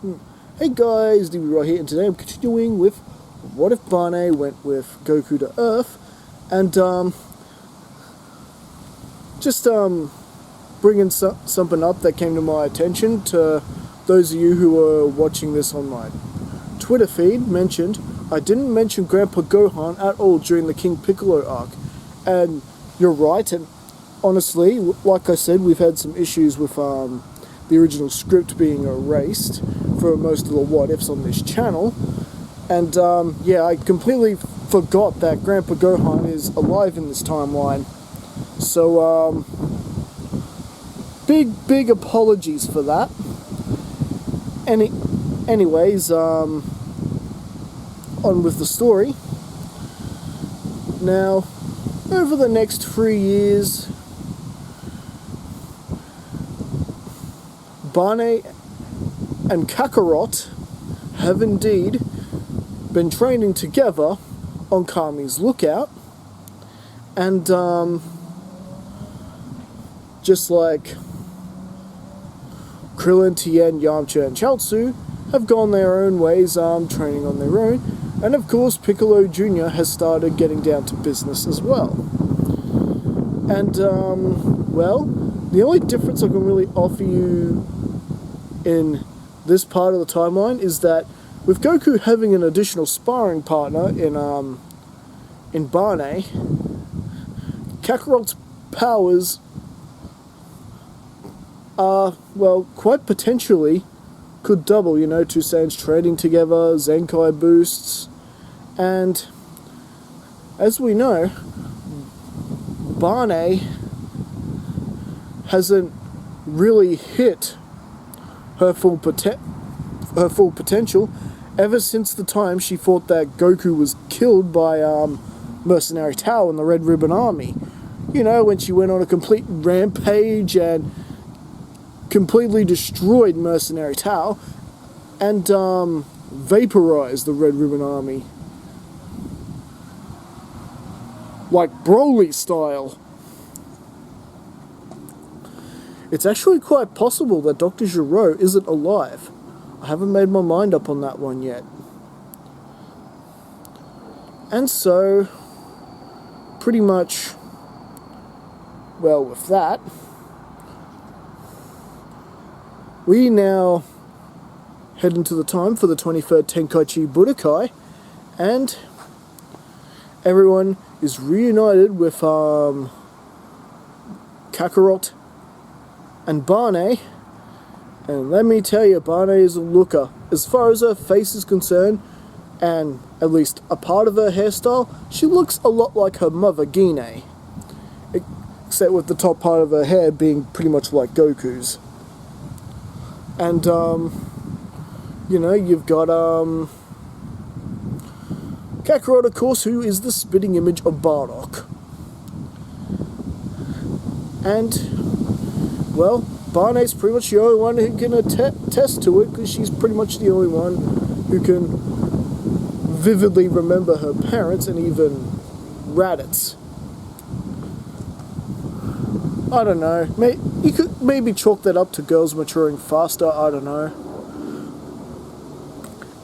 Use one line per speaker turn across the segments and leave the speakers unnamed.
Hey guys, DB right here, and today I'm continuing with what if Barne went with Goku to Earth, and just bringing something up that came to my attention. To those of you who are watching this on my Twitter feed, I didn't mention Grandpa Gohan at all during the King Piccolo arc, and you're right. And honestly, like I said, we've had some issues with the original script being erased for most of the what-ifs on this channel. And yeah, I completely forgot that Grandpa Gohan is alive in this timeline. So, big apologies for that. Anyways, on with the story. Now, over the next 3 years, Barne and Kakarot have indeed been training together on Kami's lookout, and just like Krillin, Tien, Yamcha, and Chaozu have gone their own ways, training on their own, and of course Piccolo Jr. has started getting down to business as well. And well, the only difference I can really offer you in this part of the timeline is that with Goku having an additional sparring partner in Barne, Kakarot's powers are, well, quite potentially could double. You know, two Saiyans trading together, Zenkai boosts, and as we know, Barne hasn't really hit her full potential ever since the time she thought that Goku was killed by Mercenary Tao and the Red Ribbon Army. You know, when she went on a complete rampage and completely destroyed Mercenary Tao and vaporized the Red Ribbon Army, like Broly style. It's actually quite possible that Dr. Gero isn't alive. I haven't made my mind up on that one yet. And so, pretty much, well, with that, we now head into the time for the 23rd Tenkaichi Budokai, and everyone is reunited with Kakarot and Barne, and let me tell you, Barne is a looker. As far as her face is concerned, and at least a part of her hairstyle, she looks a lot like her mother, Gine, except with the top part of her hair being pretty much like Goku's. And, you know, you've got, Kakarot, of course, who is the spitting image of Bardock. And, well, Barne's pretty much the only one who can attest to it, because she's pretty much the only one who can vividly remember her parents and even Raditz. I don't know. You could maybe chalk that up to girls maturing faster. I don't know.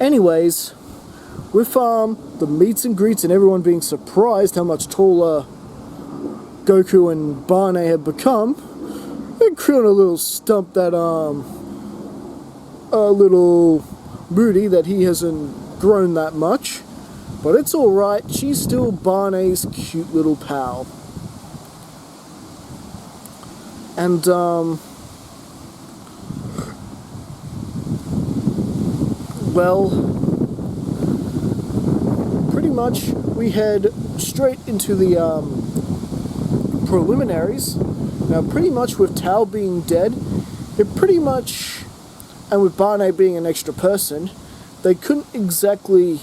Anyways, with the meets and greets and everyone being surprised how much taller Goku and Barne have become, and Krillin a little stumped that a little Moody that he hasn't grown that much, but it's alright, she's still Barne's cute little pal. And well, pretty much we head straight into the preliminaries. Now, pretty much with Tao being dead, it pretty much, and with Barne being an extra person, they couldn't exactly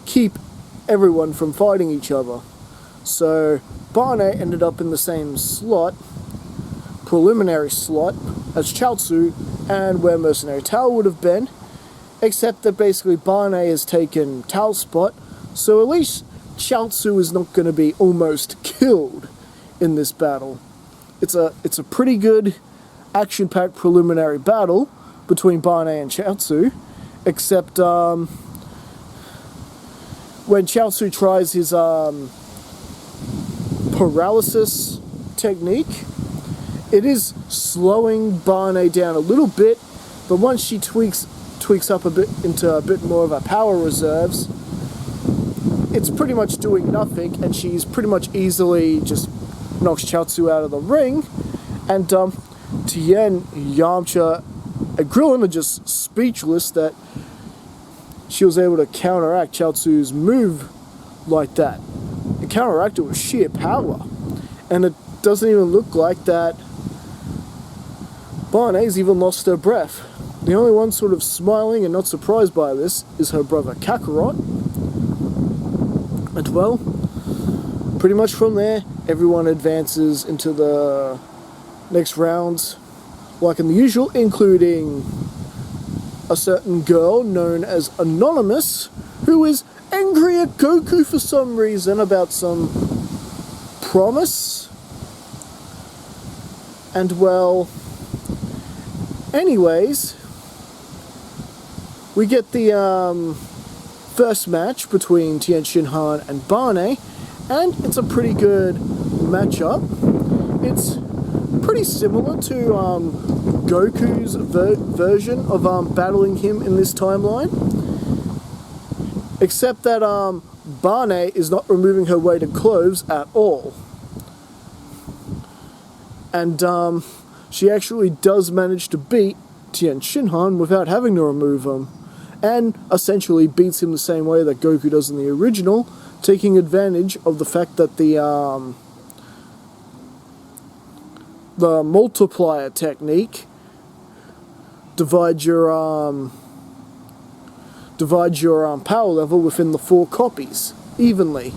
keep everyone from fighting each other. So, Barne ended up in the same slot, preliminary slot, as Chaozu, and where Mercenary Tao would have been, except that basically Barne has taken Tao's spot, so at least Chaozu is not going to be almost killed in this battle. It's a pretty good action-packed preliminary battle, between Barne and Chaozu, except when Chaozu tries his paralysis technique, it is slowing Barne down a little bit, but once she tweaks up a bit into a bit more of her power reserves, it's pretty much doing nothing, and she's pretty much easily just knocks Chaozu out of the ring, and Tien, Yamcha, and Krillin are just speechless that she was able to counteract Chaozu's move like that. And counteract it with sheer power. And it doesn't even look like that Barne's even lost her breath. The only one sort of smiling and not surprised by this is her brother Kakarot. And well, pretty much from there, everyone advances into the next rounds, like in the usual, including a certain girl known as Anonymous, who is angry at Goku for some reason about some promise. And well, anyways, we get the first match between Tien Shinhan and Barne, and it's a pretty good matchup. It's pretty similar to Goku's version of battling him in this timeline, except that Barne is not removing her weighted clothes at all. And she actually does manage to beat Tien Shinhan without having to remove them, and essentially beats him the same way that Goku does in the original, taking advantage of the fact that the multiplier technique divides your power level within the 4 copies evenly.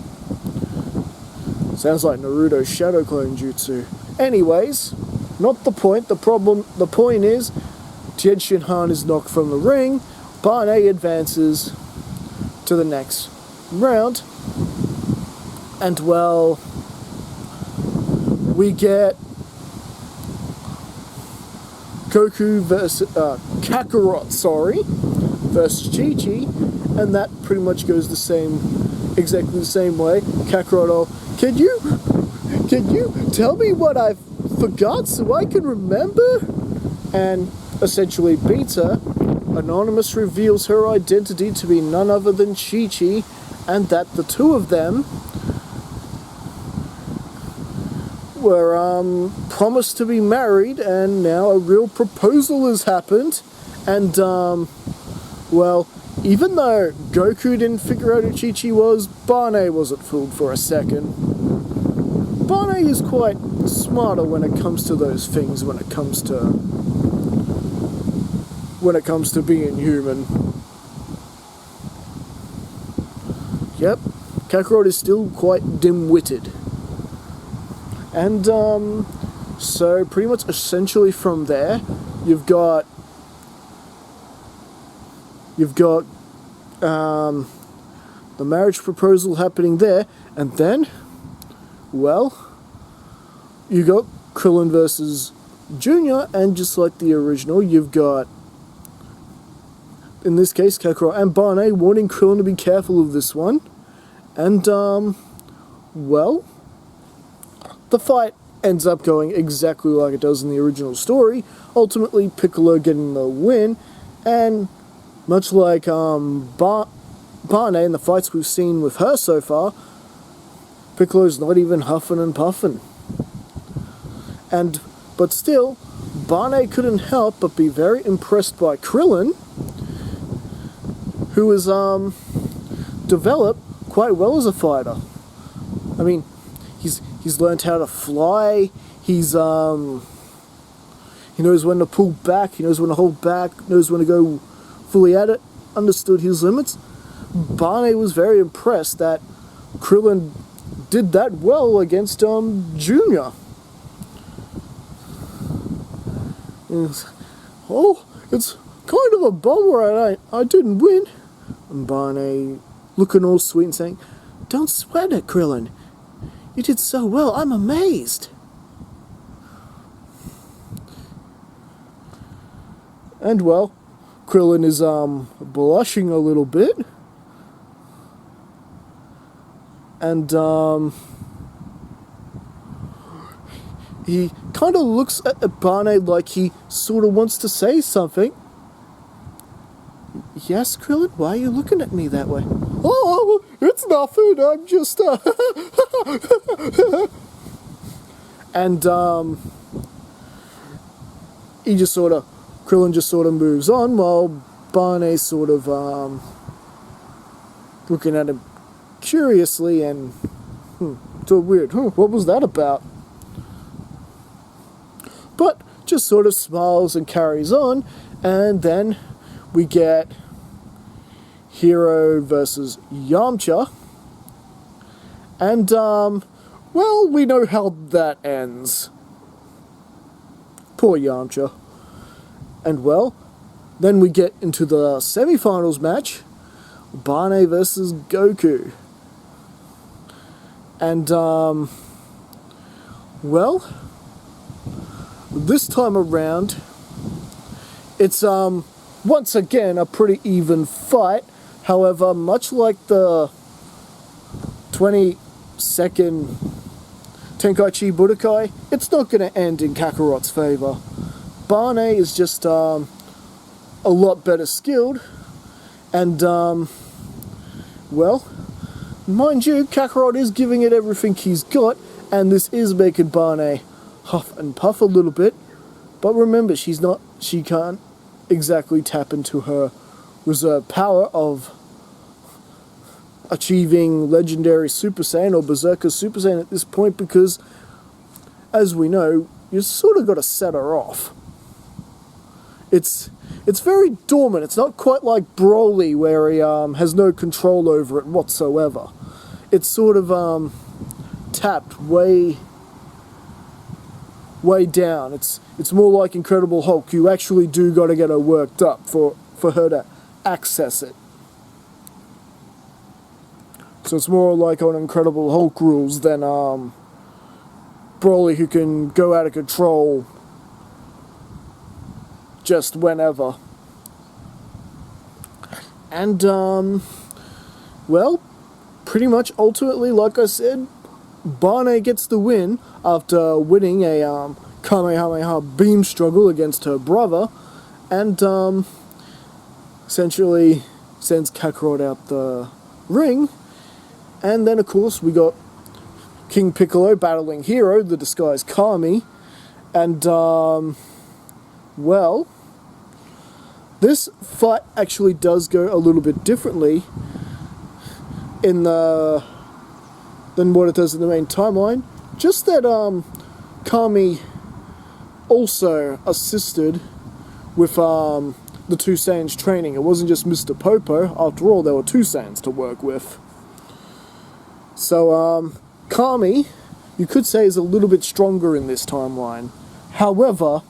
Sounds like Naruto's shadow clone jutsu. Anyways, not the point. The point is, Tien Shinhan is knocked from the ring. Barne advances to the next round, and well, we get Goku versus Kakarot, versus Chi-Chi, and that pretty much goes exactly the same way. Kakarot, can you tell me what I forgot so I can remember? And essentially beats her. Anonymous reveals her identity to be none other than Chi-Chi, and that the two of them were promised to be married, and now a real proposal has happened. And well, even though Goku didn't figure out who Chi-Chi was, Barne wasn't fooled for a second. Barne is quite smarter when it comes to those things, when it comes to being human. Yep, Kakarot is still quite dim-witted. And so pretty much essentially from there, you've got the marriage proposal happening there, and then, well, you got Krillin versus Junior, and just like the original, you've got, in this case, Kakarot and Barne warning Krillin to be careful of this one. And, well, the fight ends up going exactly like it does in the original story, ultimately Piccolo getting the win, and much like Barne in the fights we've seen with her so far, Piccolo's not even huffing and puffing. But still, Barne couldn't help but be very impressed by Krillin, who has developed quite well as a fighter. I mean, he's learned how to fly. He knows when to pull back. He knows when to hold back. Knows when to go fully at it. Understood his limits. Barne was very impressed that Krillin did that well against Junior. It's kind of a bummer I didn't win. And Barne looking all sweet and saying, "Don't sweat it, Krillin. You did so well, I'm amazed." And well, Krillin is blushing a little bit. And he kind of looks at Barne like he sort of wants to say something. Yes, Krillin, why are you looking at me that way? Oh, it's nothing, I'm just... And Krillin just sort of moves on while Barney's sort of looking at him curiously and so weird. What was that about? But just sort of smiles and carries on, and then we get Hero versus Yamcha, and well, we know how that ends. Poor Yamcha. And well, then we get into the semi-finals match, Barne versus Goku. And well, this time around, it's once again a pretty even fight. However, much like the 22nd Tenkaichi Budokai, it's not going to end in Kakarot's favour. Barne is just a lot better skilled, and well, mind you, Kakarot is giving it everything he's got, and this is making Barne huff and puff a little bit. But remember, she can't exactly tap into her reserve power of achieving legendary Super Saiyan or Berserker Super Saiyan at this point, because, as we know, you sort of got to set her off. It's very dormant. It's not quite like Broly, where he has no control over it whatsoever. It's sort of tapped way down. It's more like Incredible Hulk. You actually do got to get her worked up for her to access it. So it's more like on Incredible Hulk rules than Broly, who can go out of control just whenever. And well, pretty much ultimately, like I said, Barne gets the win after winning a Kamehameha beam struggle against her brother, and essentially sends Kakarot out the ring. And then, of course, we got King Piccolo battling Hero, the disguised Kami, and well, this fight actually does go a little bit differently than what it does in the main timeline. Just that Kami also assisted with the two Saiyans training. It wasn't just Mr. Popo. After all, there were two Saiyans to work with. So Kami, you could say, is a little bit stronger in this timeline. However,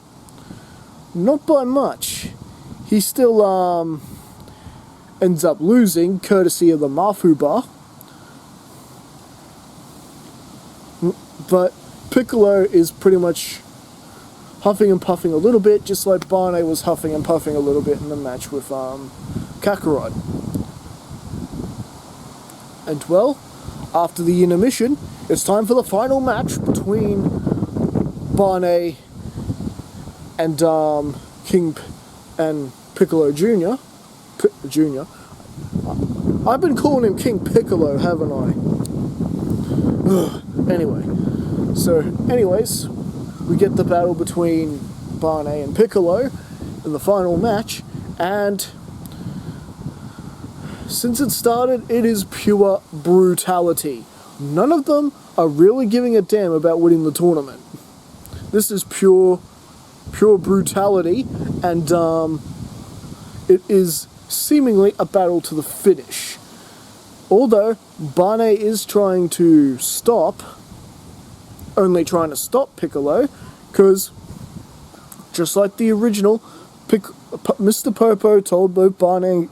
not by much. He still ends up losing, courtesy of the Mafuba. But Piccolo is pretty much huffing and puffing a little bit, just like Barne was huffing and puffing a little bit in the match with Kakarot. And well, after the intermission, it's time for the final match between Barne and King and Piccolo Jr. Jr. I've been calling him King Piccolo, haven't I? Anyways, we get the battle between Barne and Piccolo in the final match, and since it started, it is pure brutality. None of them are really giving a damn about winning the tournament. This is pure brutality, and it is seemingly a battle to the finish. Although Barne is trying to stop Piccolo, because just like the original, Mr. Popo told both Barne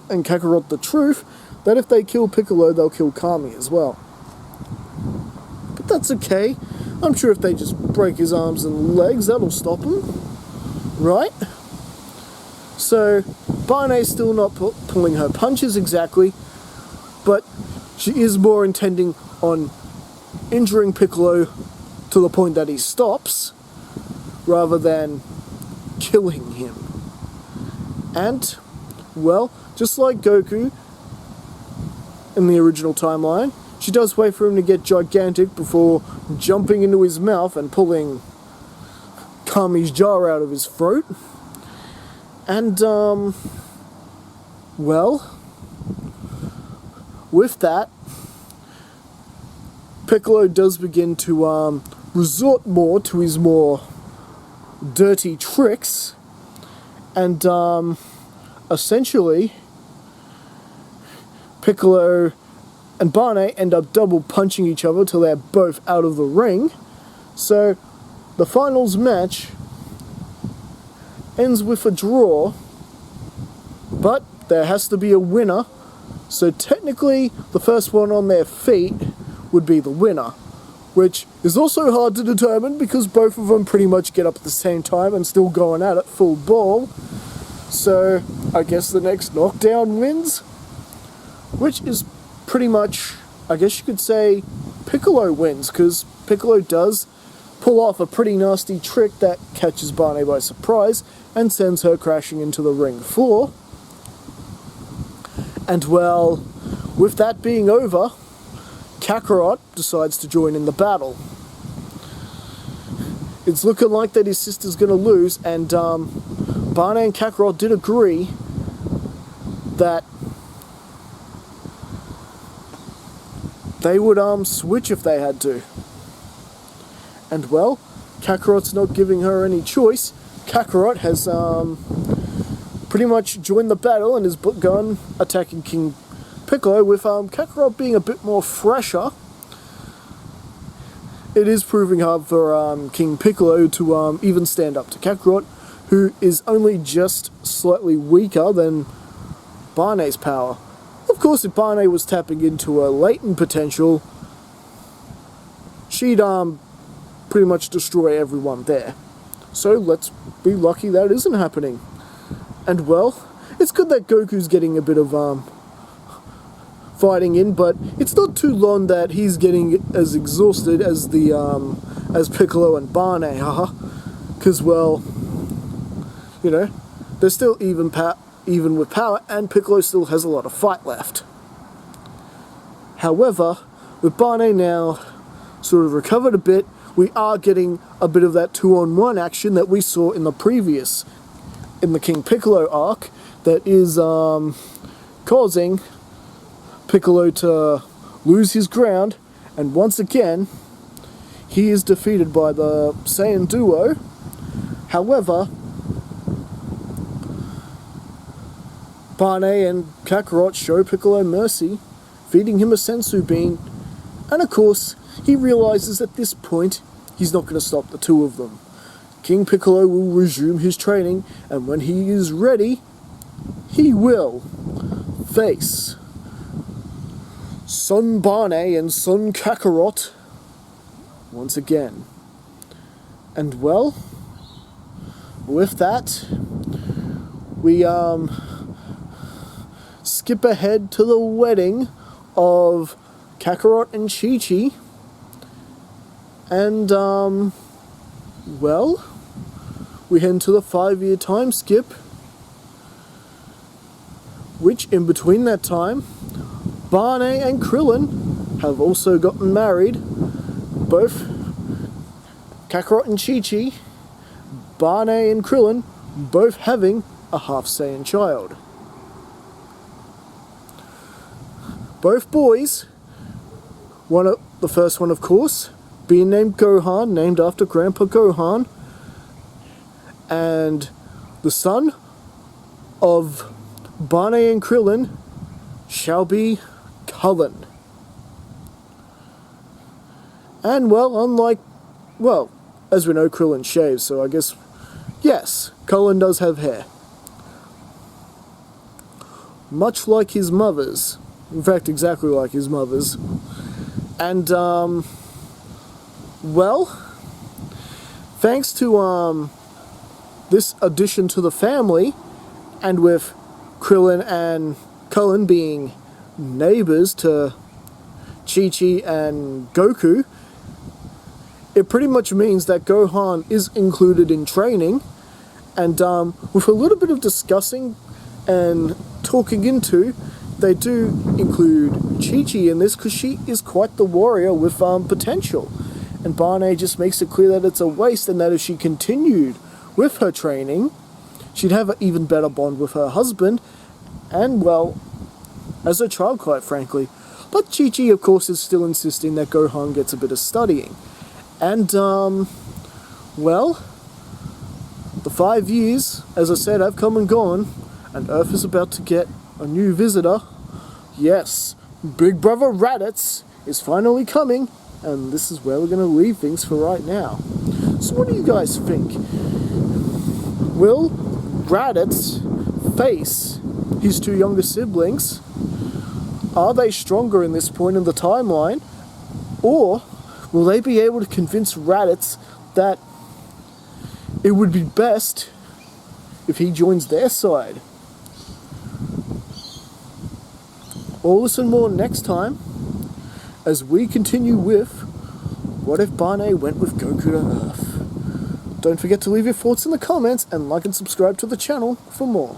and Kakarot the truth, that if they kill Piccolo, they'll kill Kami as well. But that's okay. I'm sure if they just break his arms and legs, that'll stop him. Right? So, Barne's still not pulling her punches exactly, but she is more intending on injuring Piccolo to the point that he stops, rather than killing him. And, well, just like Goku in the original timeline, she does wait for him to get gigantic before jumping into his mouth and pulling Kami's jar out of his throat. And, well, with that, Piccolo does begin to resort more to his more dirty tricks, and essentially Piccolo and Barne end up double punching each other till they're both out of the ring. So the finals match ends with a draw, but there has to be a winner, so technically the first one on their feet would be the winner, which is also hard to determine because both of them pretty much get up at the same time and still going at it full ball. So I guess the next knockdown wins, which is pretty much, I guess you could say, Piccolo wins, because Piccolo does pull off a pretty nasty trick that catches Barne by surprise and sends her crashing into the ring floor. And well, with that being over, Kakarot decides to join in the battle. It's looking like that his sister's going to lose, and Barne and Kakarot did agree that they would switch if they had to. And well, Kakarot's not giving her any choice. Kakarot has pretty much joined the battle and has begun attacking King Piccolo, with Kakarot being a bit more fresher. It is proving hard for King Piccolo to even stand up to Kakarot, who is only just slightly weaker than Barne's power. Of course, if Barne was tapping into a latent potential, she'd pretty much destroy everyone there. So let's be lucky that isn't happening. And well, it's good that Goku's getting a bit of fighting in, but it's not too long that he's getting as exhausted as the as Piccolo and Barne, because well, you know, they're still even with power, and Piccolo still has a lot of fight left. However, with Barne now sort of recovered a bit, we are getting a bit of that 2-on-1 action that we saw in the King Piccolo arc, that is causing Piccolo to lose his ground, and once again he is defeated by the Saiyan duo. However, Barne and Kakarot show Piccolo mercy, feeding him a sensu bean, and of course he realizes at this point he's not going to stop the two of them. King Piccolo will resume his training, and when he is ready, he will face Son Barne and Son Kakarot once again. And well, with that, we skip ahead to the wedding of Kakarot and Chi-Chi, and well, we head into the 5-year time skip, which in between that time, Barne and Krillin have also gotten married. Both Kakarot and Chi-Chi, Barne and Krillin, both having a half Saiyan child. Both boys, the first one of course, being named Gohan, named after Grandpa Gohan, and the son of Barne and Krillin shall be Cullen. And well, as we know, Krillin shaves, so I guess, yes, Cullen does have hair. Much like his mother's. In fact, exactly like his mother's. And, well, thanks to, this addition to the family, and with Krillin and Cullen being neighbors to Chi-Chi and Goku, it pretty much means that Gohan is included in training, and with a little bit of discussing and talking into, they do include Chi-Chi in this because she is quite the warrior with potential. And Barne just makes it clear that it's a waste, and that if she continued with her training, she'd have an even better bond with her husband, and, well, as a child, quite frankly. But Chi-Chi, of course, is still insisting that Gohan gets a bit of studying. And, well, the 5 years, as I said, have come and gone, and Earth is about to get a new visitor. Yes, Big Brother Raditz is finally coming, and this is where we're going to leave things for right now. So what do you guys think? Will Raditz face his 2 younger siblings? Are they stronger in this point in the timeline? Or will they be able to convince Raditz that it would be best if he joins their side? All this and more next time as we continue with What If Barne Went With Goku to Earth. Don't forget to leave your thoughts in the comments and like and subscribe to the channel for more.